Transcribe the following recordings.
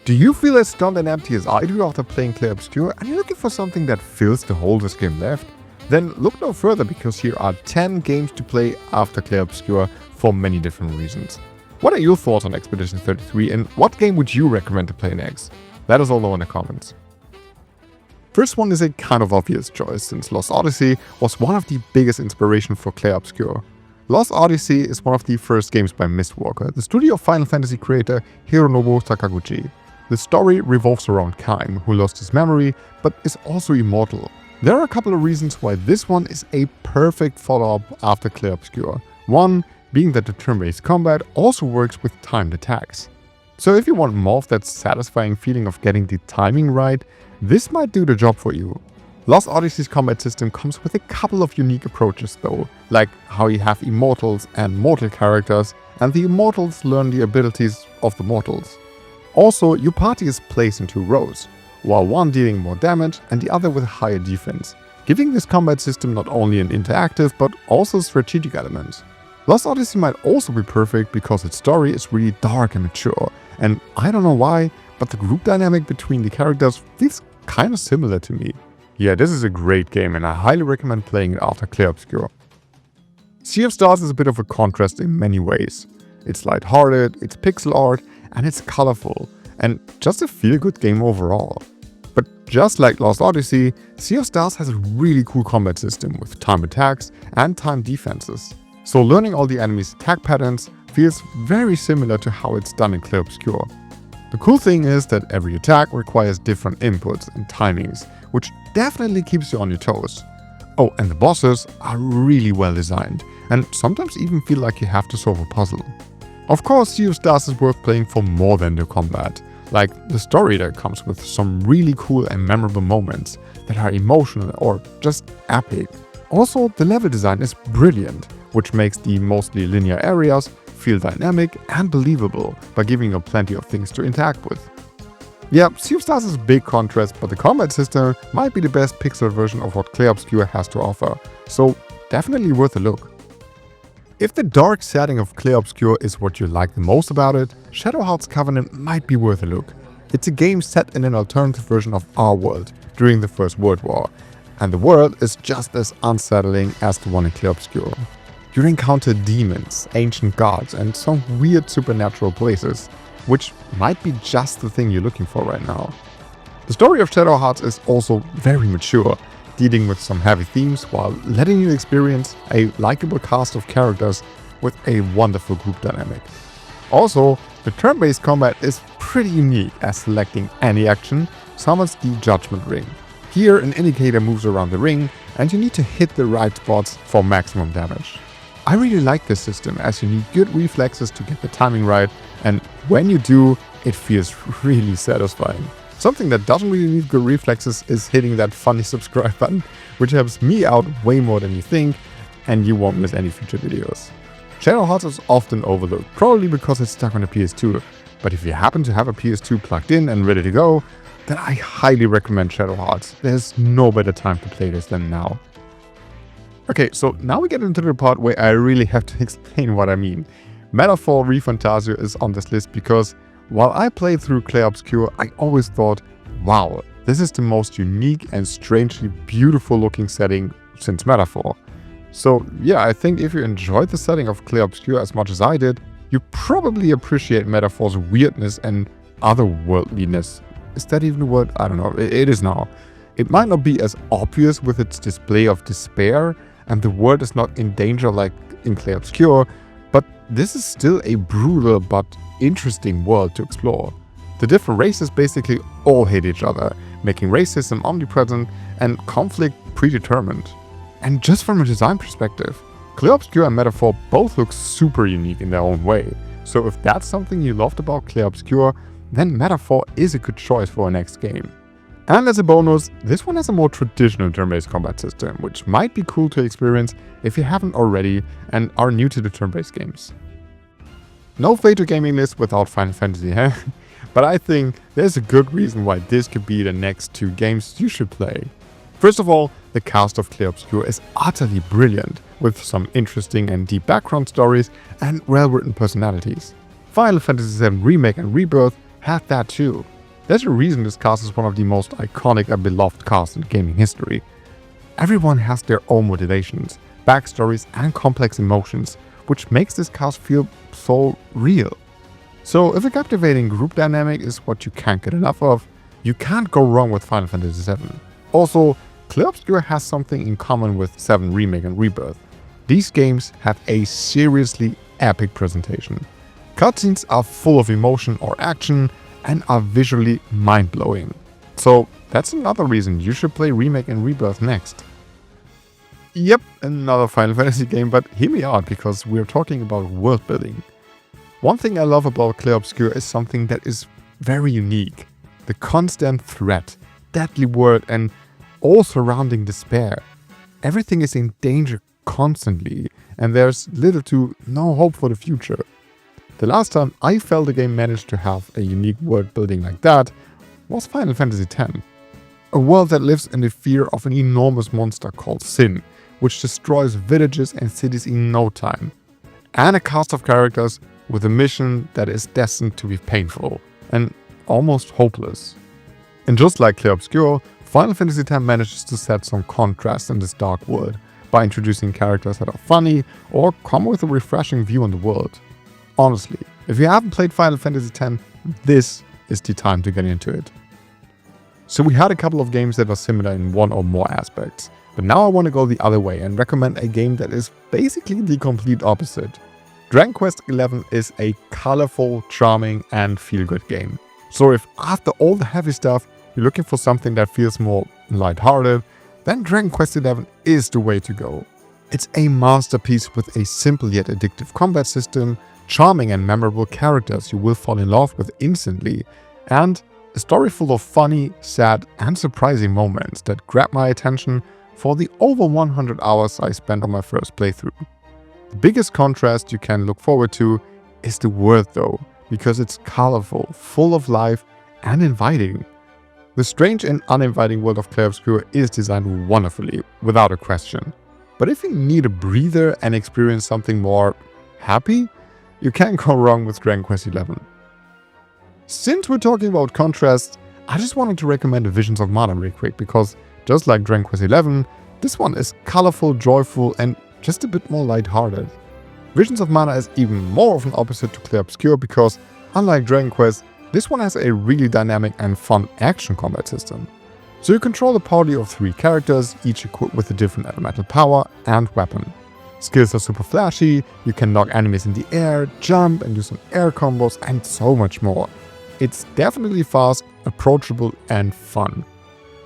Do you feel as stunned and empty as I do after playing Clair Obscur and you're looking for something that fills the hole this game left? Then look no further, because here are 10 games to play after Clair Obscur for many different reasons. What are your thoughts on Expedition 33 and what game would you recommend to play next? Let us all know in the comments. First one is a kind of obvious choice, since Lost Odyssey was one of the biggest inspiration for Clair Obscur. Lost Odyssey is one of the first games by Mistwalker, the studio of Final Fantasy creator Hironobu Sakaguchi. The story revolves around Kaim, who lost his memory, but is also immortal. There are a couple of reasons why this one is a perfect follow-up after Clair Obscur. One being that the turn-based combat also works with timed attacks. So if you want more of that satisfying feeling of getting the timing right, this might do the job for you. Lost Odyssey's combat system comes with a couple of unique approaches though, like how you have immortals and mortal characters, and the immortals learn the abilities of the mortals. Also, your party is placed in 2 rows, while one dealing more damage and the other with higher defense, giving this combat system not only an interactive but also strategic element. Lost Odyssey might also be perfect because its story is really dark and mature, and I don't know why, but the group dynamic between the characters feels kinda similar to me. Yeah, this is a great game and I highly recommend playing it after Clair Obscur. Sea of Stars is a bit of a contrast in many ways. It's lighthearted, it's pixel art, and it's colorful, and just a feel-good game overall. But just like Lost Odyssey, Sea of Stars has a really cool combat system with timed attacks and timed defenses. So learning all the enemy's attack patterns feels very similar to how it's done in Clair Obscur. The cool thing is that every attack requires different inputs and timings, which definitely keeps you on your toes. Oh, and the bosses are really well designed, and sometimes even feel like you have to solve a puzzle. Of course, Sea of Stars is worth playing for more than the combat, like the story that comes with some really cool and memorable moments that are emotional or just epic. Also, the level design is brilliant, which makes the mostly linear areas feel dynamic and believable by giving you plenty of things to interact with. Yeah, Sea of Stars is a big contrast, but the combat system might be the best pixel version of what Clair Obscur has to offer, so definitely worth a look. If the dark setting of Clair Obscur is what you like the most about it, Shadowheart's Covenant might be worth a look. It's a game set in an alternative version of our world during the First World War, and the world is just as unsettling as the one in Clair Obscur. You encounter demons, ancient gods, and some weird supernatural places, which might be just the thing you're looking for right now. The story of Shadowhearts is also very mature, dealing with some heavy themes while letting you experience a likable cast of characters with a wonderful group dynamic. Also, the turn-based combat is pretty unique, as selecting any action summons the Judgment Ring. Here an indicator moves around the ring and you need to hit the right spots for maximum damage. I really like this system, as you need good reflexes to get the timing right, and when you do, it feels really satisfying. Something that doesn't really need good reflexes is hitting that funny subscribe button, which helps me out way more than you think, and you won't miss any future videos. Shadowhearts is often overlooked, probably because it's stuck on a PS2, but if you happen to have a PS2 plugged in and ready to go, then I highly recommend Shadowhearts. There's no better time to play this than now. Okay, so now we get into the part where I really have to explain what I mean. Metaphor ReFantazio is on this list because while I played through Clair Obscur, I always thought, wow, this is the most unique and strangely beautiful looking setting since Metaphor. So yeah, I think if you enjoyed the setting of Clair Obscur as much as I did, you probably appreciate Metaphor's weirdness and otherworldliness. Is that even a word? I don't know, it is now. It might not be as obvious with its display of despair, and the world is not in danger like in Clair Obscur, but this is still a brutal but interesting world to explore. The different races basically all hate each other, making racism omnipresent and conflict predetermined. And just from a design perspective, Clair Obscur and Metaphor both look super unique in their own way, so if that's something you loved about Clair Obscur, then Metaphor is a good choice for our next game. And as a bonus, this one has a more traditional turn-based combat system, which might be cool to experience if you haven't already and are new to the turn-based games. No Fate to Gaming list without Final Fantasy, huh? But I think there's a good reason why this could be the next 2 games you should play. First of all, the cast of Clair Obscur is utterly brilliant, with some interesting and deep background stories and well-written personalities. Final Fantasy VII Remake and Rebirth had that too. There's a reason this cast is one of the most iconic and beloved casts in gaming history. Everyone has their own motivations, backstories and complex emotions, which makes this cast feel so real. So if a captivating group dynamic is what you can't get enough of, you can't go wrong with Final Fantasy VII. Also, Clair Obscur has something in common with 7 Remake and Rebirth. These games have a seriously epic presentation. Cutscenes are full of emotion or action and are visually mind-blowing. So that's another reason you should play Remake and Rebirth next. Yep, another Final Fantasy game, but hear me out because we're talking about world building. One thing I love about Clair Obscur is something that is very unique. The constant threat, deadly world and all surrounding despair. Everything is in danger constantly and there's little to no hope for the future. The last time I felt a game managed to have a unique world building like that was Final Fantasy X. A world that lives in the fear of an enormous monster called Sin, which destroys villages and cities in no time. And a cast of characters with a mission that is destined to be painful and almost hopeless. And just like Clair Obscur, Final Fantasy X manages to set some contrast in this dark world by introducing characters that are funny or come with a refreshing view on the world. Honestly, if you haven't played Final Fantasy X, this is the time to get into it. So we had a couple of games that were similar in one or more aspects, but now I want to go the other way and recommend a game that is basically the complete opposite. Dragon Quest XI is a colorful, charming and feel-good game. So if after all the heavy stuff you're looking for something that feels more lighthearted, then Dragon Quest XI is the way to go. It's a masterpiece with a simple yet addictive combat system, charming and memorable characters you will fall in love with instantly, and a story full of funny, sad and surprising moments that grabbed my attention for the over 100 hours I spent on my first playthrough. The biggest contrast you can look forward to is the world though, because it's colorful, full of life and inviting. The strange and uninviting world of Clair Obscur is designed wonderfully, without a question. But if you need a breather and experience something more happy, you can't go wrong with Dragon Quest XI. Since we're talking about contrast, I just wanted to recommend Visions of Mana real quick, because just like Dragon Quest XI, this one is colorful, joyful and just a bit more lighthearted. Visions of Mana is even more of an opposite to Clair Obscur because, unlike Dragon Quest, this one has a really dynamic and fun action combat system. So you control a party of 3 characters, each equipped with a different elemental power and weapon. Skills are super flashy, you can knock enemies in the air, jump and do some air combos and so much more. It's definitely fast, approachable and fun.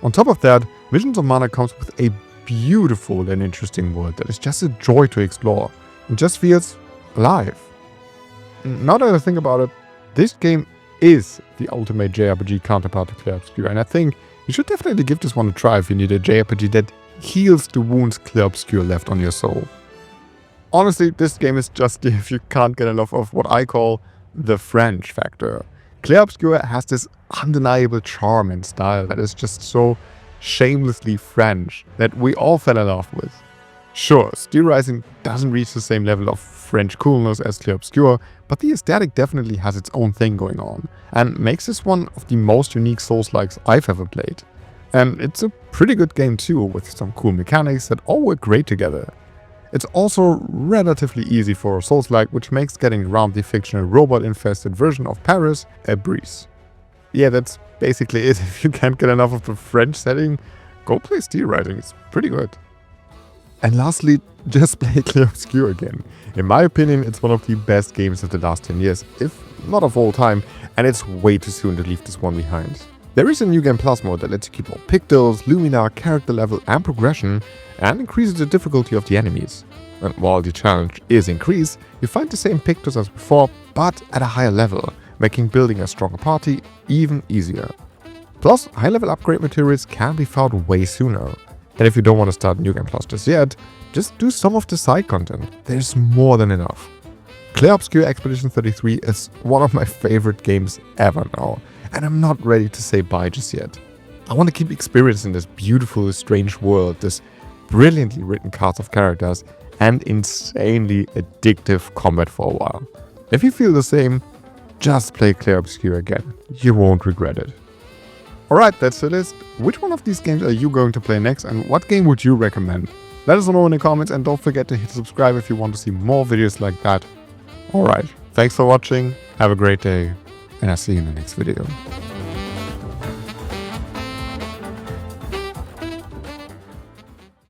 On top of that, Visions of Mana comes with a beautiful and interesting world that is just a joy to explore. It just feels alive. Now that I think about it, this game is the ultimate JRPG counterpart to Clair Obscur, and I think you should definitely give this one a try if you need a JRPG that heals the wounds Clair Obscur left on your soul. Honestly, this game is just if you can't get enough of what I call the French factor. Clair Obscur has this undeniable charm and style that is just so shamelessly French that we all fell in love with. Sure, Steel Rising doesn't reach the same level of French coolness as Clair Obscur, but the aesthetic definitely has its own thing going on, and makes this one of the most unique Souls-likes I've ever played. And it's a pretty good game too, with some cool mechanics that all work great together. It's also relatively easy for a Souls-like, which makes getting around the fictional robot-infested version of Paris a breeze. Yeah, that's basically it. If you can't get enough of the French setting, go play Steel Rising, it's pretty good. And lastly, just play Clair Obscur again. In my opinion, it's one of the best games of the last 10 years, if not of all time, and it's way too soon to leave this one behind. There is a New Game Plus mode that lets you keep more pixels, lumina, character level and progression, and increases the difficulty of the enemies. And while the challenge is increased, you find the same pictures as before, but at a higher level, making building a stronger party even easier. Plus, high-level upgrade materials can be found way sooner. And if you don't want to start New Game Plus just yet, just do some of the side content. There's more than enough. Clair Obscur Expedition 33 is one of my favorite games ever now, and I'm not ready to say bye just yet. I want to keep experiencing this beautiful, strange world, this brilliantly written cast of characters, and insanely addictive combat for a while. If you feel the same, just play Clair Obscur again. You won't regret it. Alright, that's the list. Which one of these games are you going to play next, and what game would you recommend? Let us know in the comments, and don't forget to hit subscribe if you want to see more videos like that. Alright, thanks for watching, have a great day, and I'll see you in the next video.